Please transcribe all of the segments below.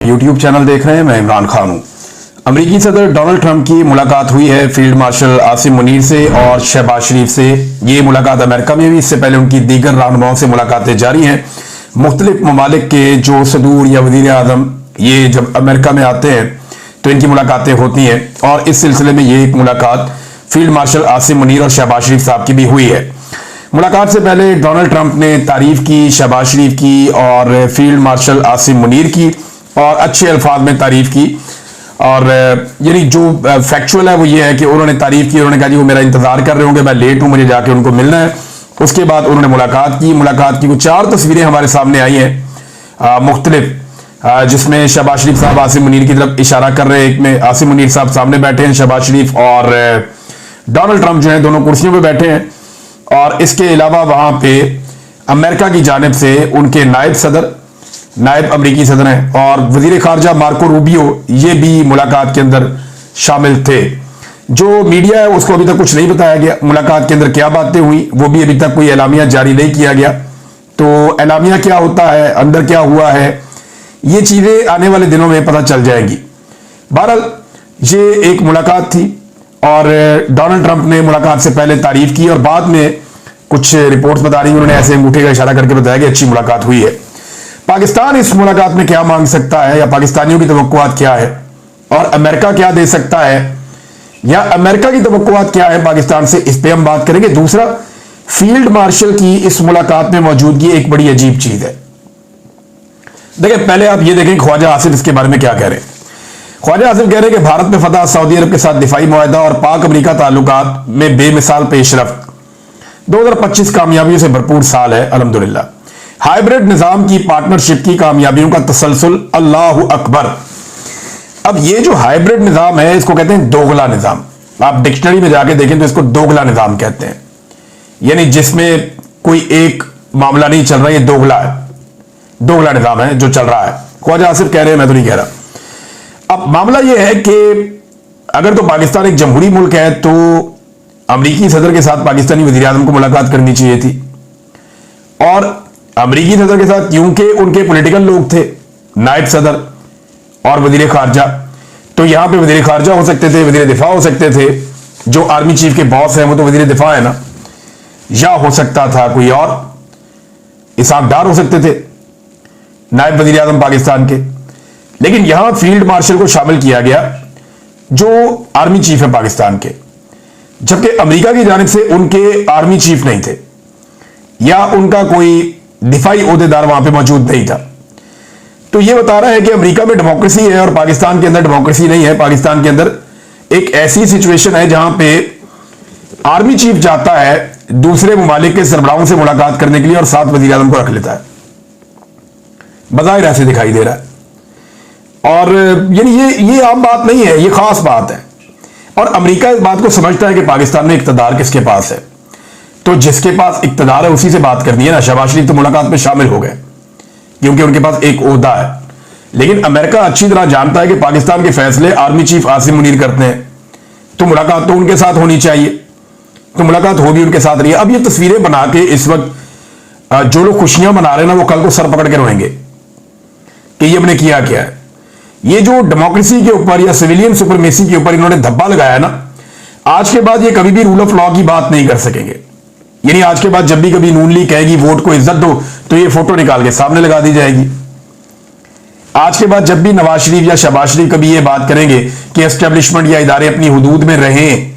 YouTube channel देख रहे हैं। मैं इमरान खान हूं। अमेरिकी सदर डोनाल्ड ट्रंप की मुलाकात हुई है फील्ड मार्शल आसिम मुनीर से और शहबाज शरीफ से। ये मुलाकात अमेरिका में भी, इससे पहले उनकी दीगर रहनुमाओं से मुलाकातें जारी हैं। मुख्तलिफ ममालिक के जो सदूर या वजीर आजम ये जब अमेरिका में आते हैं तो इनकी मुलाकातें होती हैं, और इस सिलसिले में ये एक मुलाकात फील्ड मार्शल आसिम मुनीर और शहबाज शरीफ साहब की भी हुई है। मुलाकात से पहले डोनाल्ड ट्रंप ने तारीफ की शहबाज शरीफ की और फील्ड मार्शल आसिम मुनीर की, और अच्छे अल्फाज में तारीफ की। और यानी जो फैक्चुअल है वो ये है कि उन्होंने तारीफ की, उन्होंने कहा जी वो मेरा इंतजार कर रहे होंगे, मैं लेट हूं, मुझे जाके उनको मिलना है। उसके बाद उन्होंने मुलाकात की कुछ 4 तस्वीरें हमारे सामने आई हैं मुख्तलिफ, जिसमें शहबाज शरीफ साहब आसिम मुनीर की तरफ इशारा कर रहे हैं। एक में आसिम मुनीर साहब सामने बैठे हैं, शहबाज शरीफ और डोनाल्ड ट्रंप जो है दोनों कुर्सियों पर बैठे हैं। और इसके अलावा वहां पे अमेरिका की जानिब से उनके नायब अमरीकी सदर हैं और वजीर खारजा मार्को रूबियो, ये भी मुलाकात के अंदर शामिल थे। जो मीडिया है उसको अभी तक कुछ नहीं बताया गया मुलाकात के अंदर क्या बातें हुई, वो भी अभी तक कोई एलामिया जारी नहीं किया गया। तो एलामिया क्या होता है, अंदर क्या हुआ है, ये चीजें आने वाले दिनों में पता चल जाएंगी। बहरहाल ये एक मुलाकात थी और डोनाल्ड ट्रंप ने मुलाकात से पहले तारीफ की और बाद में कुछ रिपोर्ट्स बता रही, उन्होंने ऐसे अंगूठे का इशारा करके बताया कि अच्छी मुलाकात हुई है। पाकिस्तान इस मुलाकात में क्या मांग सकता है, या पाकिस्तानियों की तवक्कुआत क्या है, और अमेरिका क्या दे सकता है, या अमेरिका की तवक्कुआत क्या है पाकिस्तान से, इस पे हम बात करेंगे। दूसरा, फील्ड मार्शल की इस मुलाकात में मौजूदगी एक बड़ी अजीब चीज है। देखिए, पहले आप ये देखें ख्वाजा आसिफ इसके बारे में क्या कह रहे हैं। ख्वाजा आसिफ कह रहे हैं कि भारत में फतह, सऊदी अरब के साथ दिफाई मुआहदा और पाक अमेरिका ताल्लुकात में बेमिसाल पेशरफ्त। 2025 कामयाबियों से भरपूर साल है अल्हम्दुलिल्लाह। हाइब्रिड निजाम की पार्टनरशिप की कामयाबियों का तसलसल, अल्लाहु अकबर। अब ये जो हाइब्रिड निजाम है इसको कहते हैं दोगला निजाम। आप डिक्शनरी में जाके देखें तो इसको दोगला निजाम कहते हैं, यानी जिसमें कोई एक मामला नहीं चल रहा, ये दोगला निजाम है जो चल रहा है। ख्वाजा आसिफ कह रहे हैं, मैं तो नहीं कह रहा। अब मामला यह है कि अगर तो पाकिस्तान एक जमहूरी मुल्क है तो अमरीकी सदर के साथ पाकिस्तानी वजीर आजम को मुलाकात करनी चाहिए थी, और अमरीकी सदर के साथ क्योंकि उनके पॉलिटिकल लोग थे, नायब सदर और वजीर खारजा, तो यहां पे वजीर खारजा हो सकते थे, वजीर दिफा हो सकते थे, जो आर्मी चीफ के बॉस हैं वो तो वजीर दिफा है ना, या हो सकता था कोई और इसाक डार हो सकते थे, नायब वजीर आजम पाकिस्तान के। लेकिन यहां फील्ड मार्शल को शामिल किया गया जो आर्मी चीफ है पाकिस्तान के, जबकि अमेरिका की जानिब से उनके आर्मी चीफ नहीं थे या उनका कोई दिफाई ओहदेदार वहां पे मौजूद नहीं था। तो यह बता रहा है कि अमेरिका में डेमोक्रेसी है और पाकिस्तान के अंदर डेमोक्रेसी नहीं है। पाकिस्तान के अंदर एक ऐसी सिचुएशन है जहां पे आर्मी चीफ जाता है दूसरे ममालिक के सरबराहों से मुलाकात करने के लिए और साथ वजीर आजम को रख लेता है। बज़ाहिर ऐसे दिखाई दे रहा है, और यानी ये आम बात नहीं है, ये खास बात है। और अमेरिका इस बात को समझता है कि पाकिस्तान में इक्तदार किसके पास है, तो जिसके पास इक्तदार है उसी से बात करनी है ना। शहबाज शरीफ तो मुलाकात में शामिल हो गए क्योंकि उनके पास एक ओहदा है, लेकिन अमेरिका अच्छी तरह जानता है कि पाकिस्तान के फैसले आर्मी चीफ आसिम मुनीर करते हैं, तो मुलाकात तो उनके साथ होनी चाहिए, तो मुलाकात हो भी उनके साथ रही है। अब ये तस्वीरें बना के इस वक्त जो लोग खुशियां मना रहे हैं ना, वो कल को सर पकड़ के रोएंगे कि ये हमने किया क्या है। ये जो डेमोक्रेसी के ऊपर या सिविलियन सुपरमेसी के ऊपर इन्होंने धब्बा लगाया ना, आज के बाद ये कभी भी रूल ऑफ लॉ की बात नहीं कर सकेंगे। यानी आज के बाद जब भी कभी नून लीग कहेगी वोट को इज्जत दो, तो ये फोटो निकाल के सामने लगा दी जाएगी। आज के बाद जब भी नवाज शरीफ या शहबाज शरीफ कभी ये बात करेंगे कि एस्टेब्लिशमेंट या इदारे अपनी हुदूद में रहें,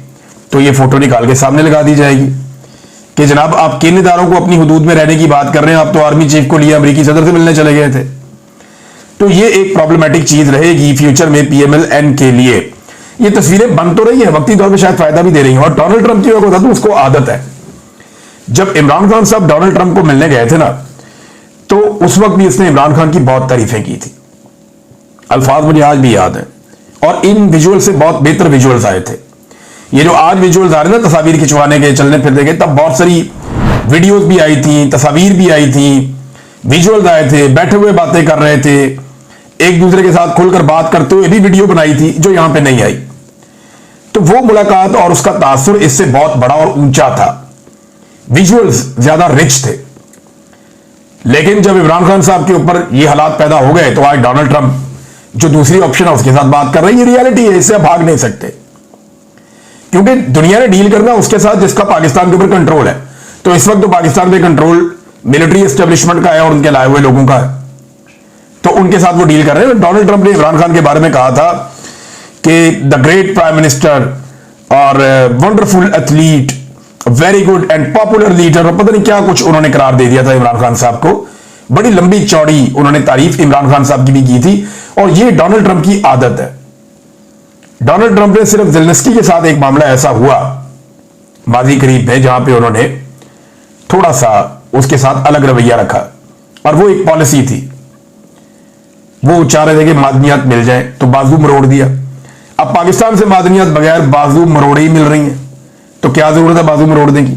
तो ये फोटो निकाल के सामने लगा दी जाएगी कि जनाब आप किन इदारों को अपनी हुदूद में रहने की बात कर रहे हैं, आप तो आर्मी चीफ को लिए अमेरिकी सदर से मिलने चले गए थे। तो ये एक प्रॉब्लमेटिक चीज रहेगी फ्यूचर में PMLN के लिए। ये तस्वीरें बन तो रही है, वक्ती तौर पर शायद फायदा भी दे रही है। और डोनाल्ड ट्रंप की मैं बता दूं, उसको आदत है, जब इमरान खान साहब डोनाल्ड ट्रंप को मिलने गए थे ना, तो उस वक्त भी इसने इमरान खान की बहुत तारीफें की थी। अल्फाज मुझे आज भी याद है, और इन विजुअल से बहुत बेहतर विजुअल्स आए थे। ये जो आज विजुअल्स आ रहे हैं ना तस्वीर खिंचवाने के, चलने फिरने के, तब बहुत सारी वीडियोस भी आई थी, तस्वीर भी आई थी, विजुअल्स आए थे, बैठे हुए बातें कर रहे थे, एक दूसरे के साथ खुलकर बात करते हुए भी वीडियो बनाई थी, जो यहां पे नहीं आई। तो वो मुलाकात और उसका तासुर इससे बहुत बड़ा और ऊंचा था, विजुअल्स ज्यादा रिच थे। लेकिन जब इमरान खान साहब के ऊपर ये हालात पैदा हो गए तो आज डोनाल्ड ट्रंप जो दूसरी ऑप्शन है उसके साथ बात कर रहे हैं। ये रियलिटी है, इससे आप भाग नहीं सकते, क्योंकि दुनिया ने डील करना उसके साथ जिसका पाकिस्तान के ऊपर कंट्रोल है। तो इस वक्त तो पाकिस्तान पे कंट्रोल मिलिट्री एस्टेब्लिशमेंट का है और उनके लाए हुए लोगों का है, तो उनके साथ वो डील कर रहे हैं। डोनाल्ड ट्रंप ने इमरान खान के बारे में कहा था कि द ग्रेट प्राइम मिनिस्टर और wonderful athlete, very good and popular leader, और पता नहीं क्या कुछ उन्होंने करार दे दिया था इमरान खान साहब को। बड़ी लंबी चौड़ी उन्होंने तारीफ इमरान खान साहब की भी की थी, और ये डोनाल्ड ट्रंप की आदत है। डोनाल्ड ट्रंप ने सिर्फ ज़ेलेंस्की के साथ एक मामला ऐसा हुआ माजी करीब में जहां पे उन्होंने थोड़ा सा उसके साथ अलग रवैया रखा, और वो एक पॉलिसी थी। वो चाह रहे थे कि मादनियात मिल जाए तो बाजू मरोड़ दिया। अब पाकिस्तान से मादनियात बगैर बाजू मरोड़े ही मिल रही हैं, तो क्या जरूरत है बाजू मरोड़ने की।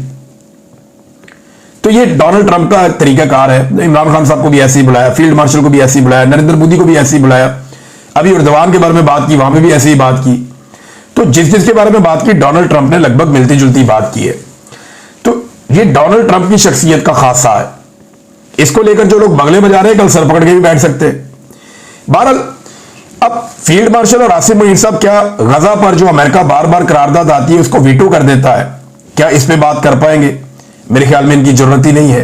तो ये डोनाल्ड ट्रंप का तरीकाकार है। इमरान खान साहब को भी ऐसे ही बुलाया, फील्ड मार्शल को भी ऐसे ही बुलाया, नरेंद्र मोदी को भी ऐसे ही बुलाया, अभी उर्दवान के बारे में बात की, वहां पे भी ऐसे ही बात की। तो जिस जिसके बारे में बात की डोनाल्ड ट्रंप ने लगभग मिलती जुलती बात की है। तो ये डोनाल्ड ट्रंप की शख्सियत का खासा है। इसको लेकर जो लोग बगले बजा रहे हैं कल सर पकड़ के भी बैठ सकते हैं। बहरहाल अब फील्ड मार्शल और आसिम मुनीर साहब, क्या गजा पर जो अमेरिका बार बार करारदाद आती है उसको वीटो कर देता है, क्या इस पे बात कर पाएंगे? मेरे ख्याल में इनकी जरूरत ही नहीं है।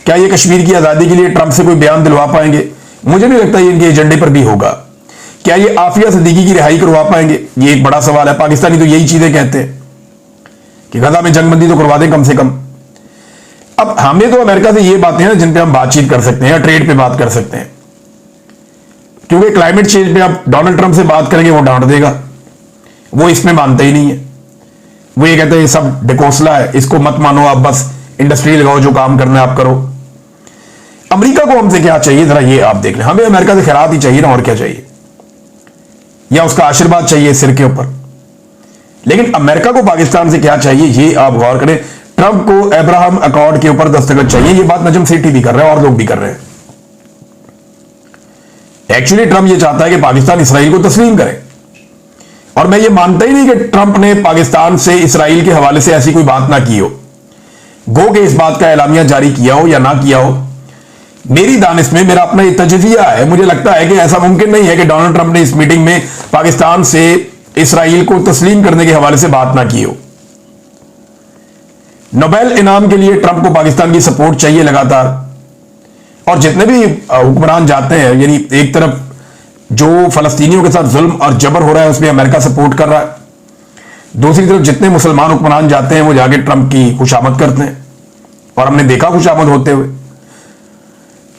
क्या ये कश्मीर की आजादी के लिए ट्रंप से कोई बयान दिलवा पाएंगे? मुझे नहीं लगता ये इनके एजेंडे पर भी होगा। क्या ये आफिया सिद्दीकी की रिहाई करवा पाएंगे? ये एक बड़ा सवाल है। पाकिस्तानी तो यही चीजें कहते हैं कि गजा में जंगबंदी तो करवा दें कम से कम। अब हमें तो अमेरिका से ये बातें हैं जिन पे हम बातचीत कर सकते हैं या ट्रेड पे बात कर सकते हैं, क्योंकि क्लाइमेट चेंज पे आप डोनाल्ड ट्रंप से बात करेंगे वो डांट देगा। वो इसमें मानते ही नहीं है। वो ये कहते हैं ये सब डिकोसला है, इसको मत मानो, आप बस इंडस्ट्री लगाओ, जो काम करना है आप करो। अमेरिका को हमसे क्या चाहिए जरा ये आप देख लें। हमें अमेरिका से खैरात ही चाहिए ना, और क्या चाहिए, या उसका आशीर्वाद चाहिए सिर के ऊपर। लेकिन अमेरिका को पाकिस्तान से क्या चाहिए ये आप गौर करें। ट्रंप को अब्राहम अकॉर्ड के ऊपर दस्तखत चाहिए, ये बात नजम सेठी भी कर रहे हैं और लोग भी कर रहे हैं। एक्चुअली ट्रंप ये चाहता है कि पाकिस्तान इसराइल को तस्लीम करे, और मैं ये मानता ही नहीं कि ट्रंप ने पाकिस्तान से इसराइल के हवाले से ऐसी कोई बात ना की हो। गो के इस बात का एलामिया जारी किया हो या ना किया हो, मेरी दानिश में मेरा अपना तजजिया है। मुझे लगता है कि ऐसा मुमकिन नहीं है कि डोनाल्ड ट्रंप ने इस मीटिंग में पाकिस्तान से इसराइल को तस्लीम करने के हवाले से बात ना की हो। नोबेल इनाम के लिए ट्रंप को पाकिस्तान की सपोर्ट चाहिए लगातार, और जितने भी हुक्मरान जाते हैं, यानी एक तरफ जो फलस्तीनियों के साथ जुल्म और जबर हो रहा है उसमें अमेरिका सपोर्ट कर रहा है, दूसरी तरफ जितने मुसलमान हुक्मरान जाते हैं वो जाके ट्रंप की खुशामद करते हैं, और हमने देखा खुशामद होते हुए।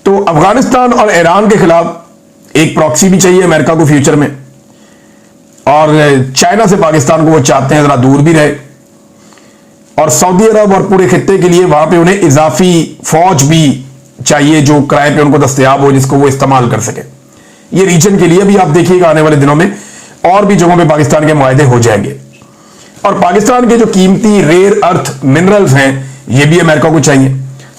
तो अफगानिस्तान और ईरान के खिलाफ एक प्रॉक्सी भी चाहिए अमेरिका को फ्यूचर में, और चाइना से पाकिस्तान को वो चाहते हैं जरा दूर भी रहे, और सऊदी अरब और पूरे खित्ते के लिए वहां पे उन्हें इजाफी फौज भी चाहिए जो किराए पे उनको दस्तयाब हो, जिसको वो इस्तेमाल कर सके। ये रीजन के लिए भी आप देखिएगा आने वाले दिनों में और भी जगहों पे पाकिस्तान के मुआहदे हो जाएंगे, और पाकिस्तान के जो कीमती रेयर अर्थ मिनरल्स हैं ये भी अमेरिका को चाहिए।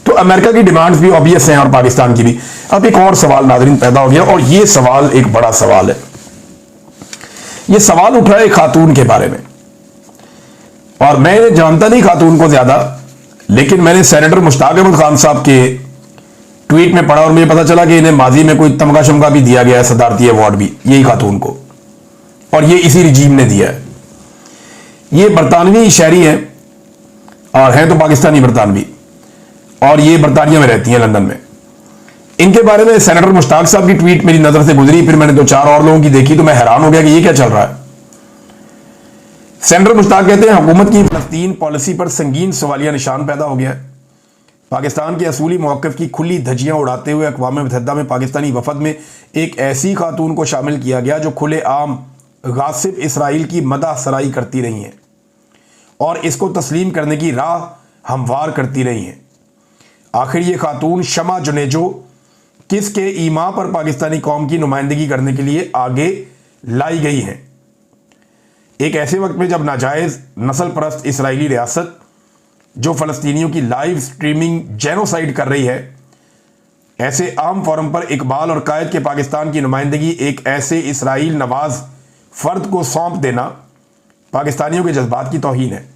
तो अमेरिका की डिमांड्स भी ऑब्वियस हैं और पाकिस्तान की भी। अब एक और सवाल नाज़रीन पैदा हो गया, और ये सवाल एक बड़ा सवाल है। ये सवाल उठ रहा है खातून के बारे में, और मैं जानता नहीं खातून को ज्यादा, लेकिन मैंने सेनेटर मुश्ताक अहमद खान साहब के ट्वीट में पढ़ा और मुझे पता चला कि इन्हें माजी में कोई तमगा शमगा भी दिया गया है, सदारती अवार्ड भी, यही खातून को, और ये इसी रिजीम ने दिया है। ये बरतानवी शहरी हैं और हैं तो पाकिस्तानी बरतानवी, और ये बरतानिया में रहती हैं लंदन में। इनके बारे में सेनेटर मुश्ताक साहब की ट्वीट मेरी नजर से गुजरी, फिर मैंने 2-4 और लोगों की देखी तो मैं हैरान हो गया कि ये क्या चल रहा है। सेनेटर मुश्ताक कहते हैं हुकूमत की फलस्तीन पॉलिसी पर संगीन सवालिया निशान पैदा हो गया है। पाकिस्तान के असूली मौक़िफ़ की खुली धज्जियां उड़ाते हुए अक़वाम मुत्तहिदा में पाकिस्तानी वफद में एक ऐसी खातून को शामिल किया गया जो खुले आम गासिब इसराइल की मदह सराई करती रही हैं और इसको तस्लीम करने की राह हमवार करती रही हैं। आखिर ये खातून शमा जुनेजो किसके ईमा पर पाकिस्तानी कौम की नुमाइंदगी करने के लिए आगे लाई गई हैं। एक ऐसे वक्त में जब नाजायज़ नस्ल परस्त इसराइली रियासत जो फ़लस्तीनियों की लाइव स्ट्रीमिंग जेनोसाइड कर रही है, ऐसे आम फोरम पर इकबाल और कायद के पाकिस्तान की नुमाइंदगी एक ऐसे इसराइल नवाज फ़र्द को सौंप देना पाकिस्तानियों के जज्बात की तौहीन है।